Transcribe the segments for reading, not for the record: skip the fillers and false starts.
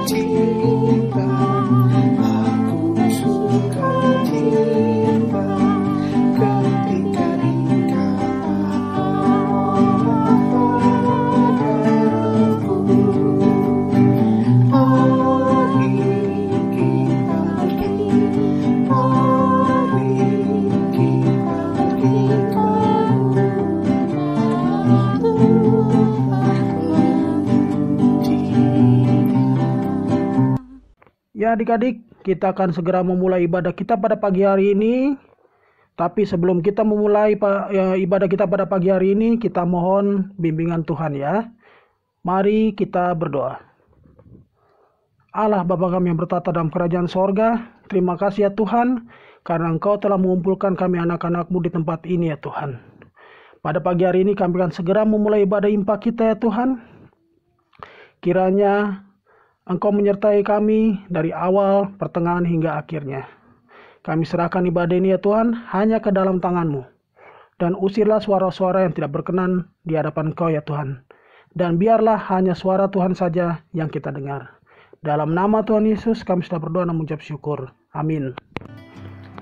cinta, aku suka cinta ketika dikatakan padaku, mari kita pergi, mari kita pergi ke Ya adik-adik, kita akan segera memulai ibadah kita pada pagi hari ini. Tapi sebelum kita memulai ibadah kita pada pagi hari ini, kita mohon bimbingan Tuhan ya. Mari kita berdoa. Allah Bapa kami yang bertata dalam kerajaan sorga, terima kasih ya Tuhan, karena Engkau telah mengumpulkan kami anak-anak-Mu di tempat ini ya Tuhan. Pada pagi hari ini kami akan segera memulai ibadah impak kita ya Tuhan. Kiranya Engkau menyertai kami dari awal, pertengahan hingga akhirnya. Kami serahkan ibadah ini ya Tuhan hanya ke dalam tangan-Mu. Dan usirlah suara-suara yang tidak berkenan di hadapan Engkau ya Tuhan. Dan biarlah hanya suara Tuhan saja yang kita dengar. Dalam nama Tuhan Yesus kami sudah berdoa dan mengucap syukur. Amin.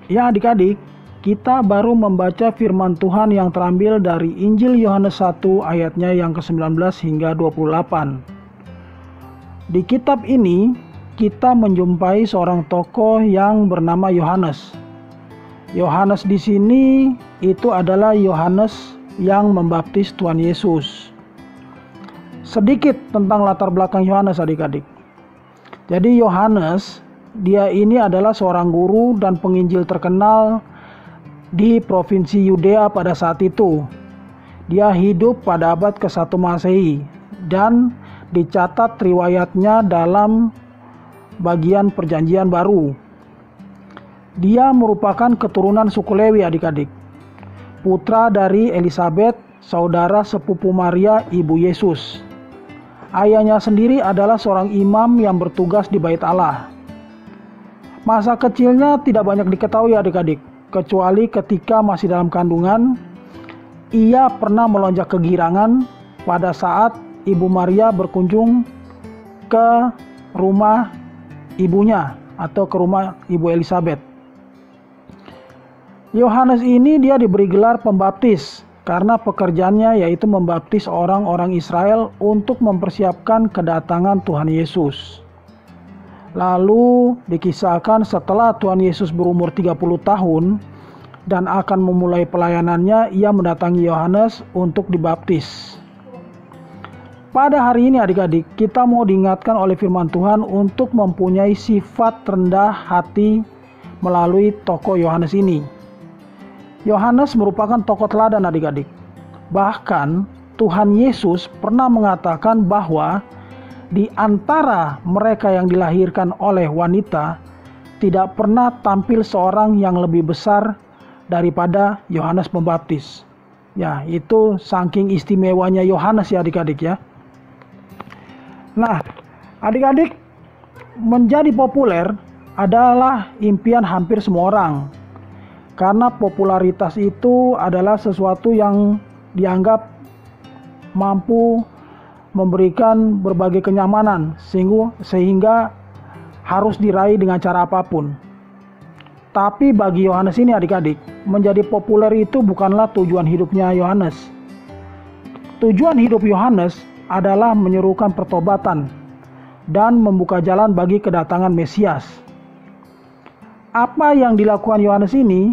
Ya adik-adik, kita baru membaca firman Tuhan yang terambil dari Injil Yohanes 1 ayatnya yang ke-19 hingga 28. Di kitab ini kita menjumpai seorang tokoh yang bernama Yohanes. Yohanes di sini itu adalah Yohanes yang membaptis Tuhan Yesus. Sedikit tentang latar belakang Yohanes adik-adik. Jadi Yohanes, dia ini adalah seorang guru dan penginjil terkenal di provinsi Yudea pada saat itu. Dia hidup pada abad ke-1 Masehi dan dicatat riwayatnya dalam bagian Perjanjian Baru. Dia merupakan keturunan suku Lewi adik-adik, putra dari Elisabet, saudara sepupu Maria, ibu Yesus. Ayahnya sendiri adalah seorang imam yang bertugas di Bait Allah. Masa kecilnya tidak banyak diketahui adik-adik, kecuali ketika masih dalam kandungan, ia pernah melonjak kegirangan pada saat Ibu Maria berkunjung ke rumah ibunya atau ke rumah Ibu Elisabet. Yohanes ini dia diberi gelar pembaptis karena pekerjaannya yaitu membaptis orang-orang Israel untuk mempersiapkan kedatangan Tuhan Yesus. Lalu dikisahkan setelah Tuhan Yesus berumur 30 tahun dan akan memulai pelayanannya, ia mendatangi Yohanes untuk dibaptis. Pada hari ini adik-adik, kita mau diingatkan oleh firman Tuhan untuk mempunyai sifat rendah hati melalui tokoh Yohanes ini. Yohanes merupakan tokoh teladan adik-adik. Bahkan Tuhan Yesus pernah mengatakan bahwa di antara mereka yang dilahirkan oleh wanita tidak pernah tampil seorang yang lebih besar daripada Yohanes Pembaptis. Ya, itu saking istimewanya Yohanes ya adik-adik ya. Nah, adik-adik, menjadi populer adalah impian hampir semua orang. Karena popularitas itu adalah sesuatu yang dianggap mampu memberikan berbagai kenyamanan sehingga harus diraih dengan cara apapun. Tapi bagi Yohanes ini adik-adik, menjadi populer itu bukanlah tujuan hidupnya Yohanes. Tujuan hidup Yohanes adalah menyerukan pertobatan dan membuka jalan bagi kedatangan Mesias. Apa yang dilakukan Yohanes ini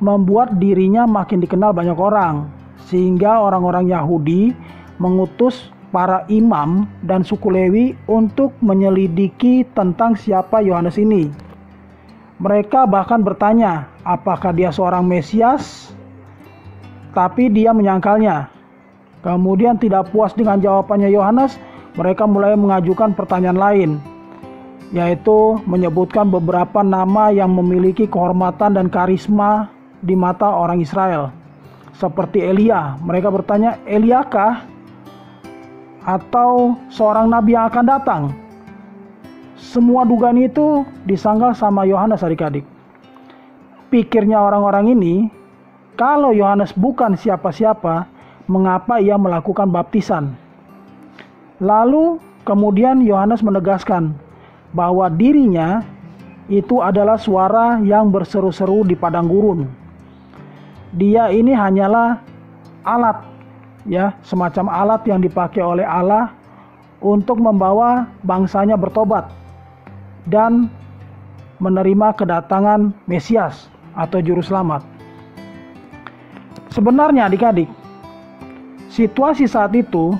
membuat dirinya makin dikenal banyak orang, sehingga orang-orang Yahudi mengutus para imam dan suku Lewi untuk menyelidiki tentang siapa Yohanes ini. Mereka bahkan bertanya, apakah dia seorang Mesias? Tapi dia menyangkalnya. Kemudian tidak puas dengan jawabannya Yohanes, mereka mulai mengajukan pertanyaan lain, yaitu menyebutkan beberapa nama yang memiliki kehormatan dan karisma di mata orang Israel. Seperti Elia, mereka bertanya, Eliakah atau seorang nabi yang akan datang? Semua dugaan itu disangkal sama Yohanes adik-adik. Pikirnya orang-orang ini, kalau Yohanes bukan siapa-siapa, mengapa ia melakukan baptisan? Lalu kemudian Yohanes menegaskan bahwa dirinya itu adalah suara yang berseru-seru di padang gurun. Dia ini hanyalah alat, ya, semacam alat yang dipakai oleh Allah untuk membawa bangsanya bertobat dan menerima kedatangan Mesias atau juru selamat. Sebenarnya adik-adik, situasi saat itu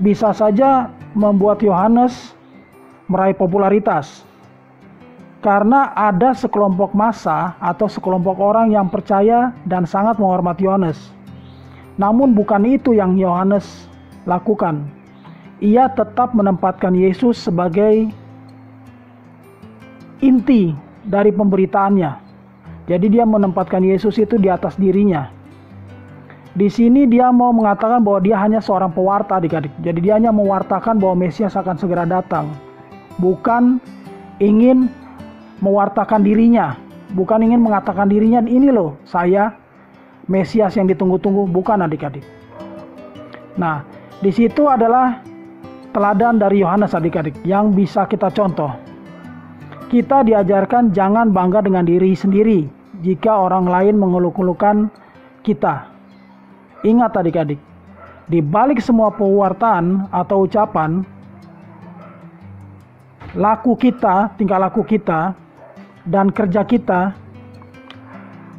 bisa saja membuat Yohanes meraih popularitas, karena ada sekelompok massa atau sekelompok orang yang percaya dan sangat menghormati Yohanes. Namun bukan itu yang Yohanes lakukan. Ia tetap menempatkan Yesus sebagai inti dari pemberitaannya. Jadi dia menempatkan Yesus itu di atas dirinya. Di sini dia mau mengatakan bahwa dia hanya seorang pewarta, adik-adik. Jadi dia hanya mewartakan bahwa Mesias akan segera datang. Bukan ingin mewartakan dirinya, bukan ingin mengatakan dirinya, ini loh saya Mesias yang ditunggu-tunggu, bukan adik-adik. Nah, di situ adalah teladan dari Yohanes adik-adik yang bisa kita contoh. Kita diajarkan jangan bangga dengan diri sendiri jika orang lain mengeluh-elukan kita. Ingat adik-adik, di balik semua pewartaan atau ucapan, laku kita, tingkah laku kita, dan kerja kita,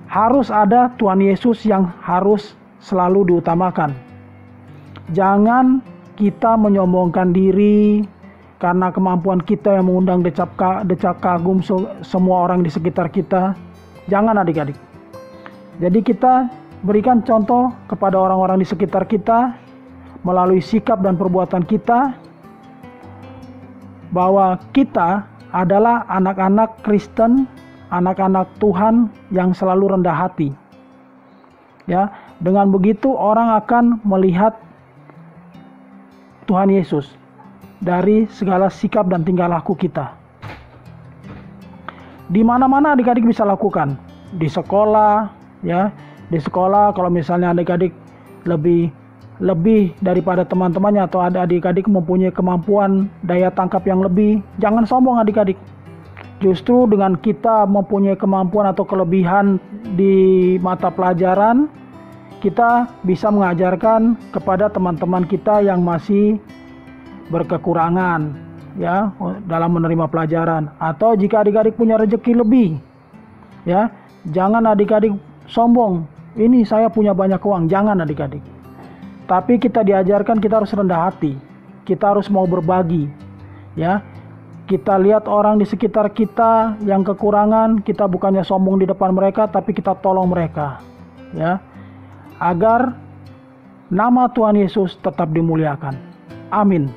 harus ada Tuhan Yesus yang harus selalu diutamakan. Jangan kita menyombongkan diri karena kemampuan kita yang mengundang decak kagum semua orang di sekitar kita. Jangan adik-adik. Jadi kita berikan contoh kepada orang-orang di sekitar kita melalui sikap dan perbuatan kita bahwa kita adalah anak-anak Kristen, anak-anak Tuhan yang selalu rendah hati. Ya, dengan begitu orang akan melihat Tuhan Yesus dari segala sikap dan tingkah laku kita. Di mana-mana adik-adik bisa lakukan. Di sekolah, ya. Di sekolah kalau misalnya adik-adik lebih daripada teman-temannya atau adik-adik mempunyai kemampuan daya tangkap yang lebih, jangan sombong adik-adik. Justru dengan kita mempunyai kemampuan atau kelebihan di mata pelajaran, kita bisa mengajarkan kepada teman-teman kita yang masih berkekurangan, ya, dalam menerima pelajaran. Atau jika adik-adik punya rezeki lebih, ya, jangan adik-adik sombong, ini saya punya banyak uang, jangan adik-adik. Tapi kita diajarkan kita harus rendah hati. Kita harus mau berbagi. Ya. Kita lihat orang di sekitar kita yang kekurangan, kita bukannya sombong di depan mereka, tapi kita tolong mereka. Ya. Agar nama Tuhan Yesus tetap dimuliakan. Amin.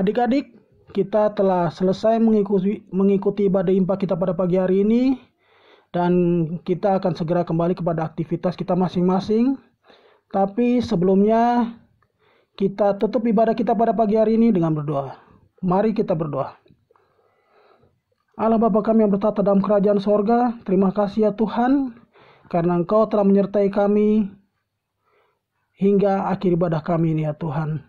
Adik-adik, kita telah selesai mengikuti ibadah impak kita pada pagi hari ini, dan kita akan segera kembali kepada aktivitas kita masing-masing. Tapi sebelumnya Kita tutup ibadah kita pada pagi hari ini dengan berdoa. Mari kita berdoa. Allah Bapa kami yang bertata dalam kerajaan sorga, terima kasih ya Tuhan, karena Engkau telah menyertai kami hingga akhir ibadah kami ini ya Tuhan.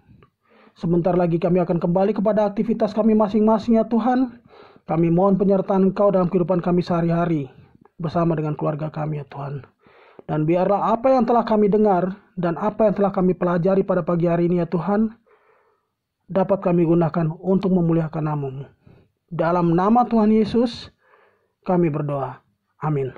Sebentar lagi kami akan kembali kepada aktivitas kami masing-masing ya Tuhan. Kami mohon penyertaan Engkau dalam kehidupan kami sehari-hari bersama dengan keluarga kami ya Tuhan. Dan biarlah apa yang telah kami dengar dan apa yang telah kami pelajari pada pagi hari ini ya Tuhan, dapat kami gunakan untuk memuliakan nama-Mu. Dalam nama Tuhan Yesus, kami berdoa. Amin.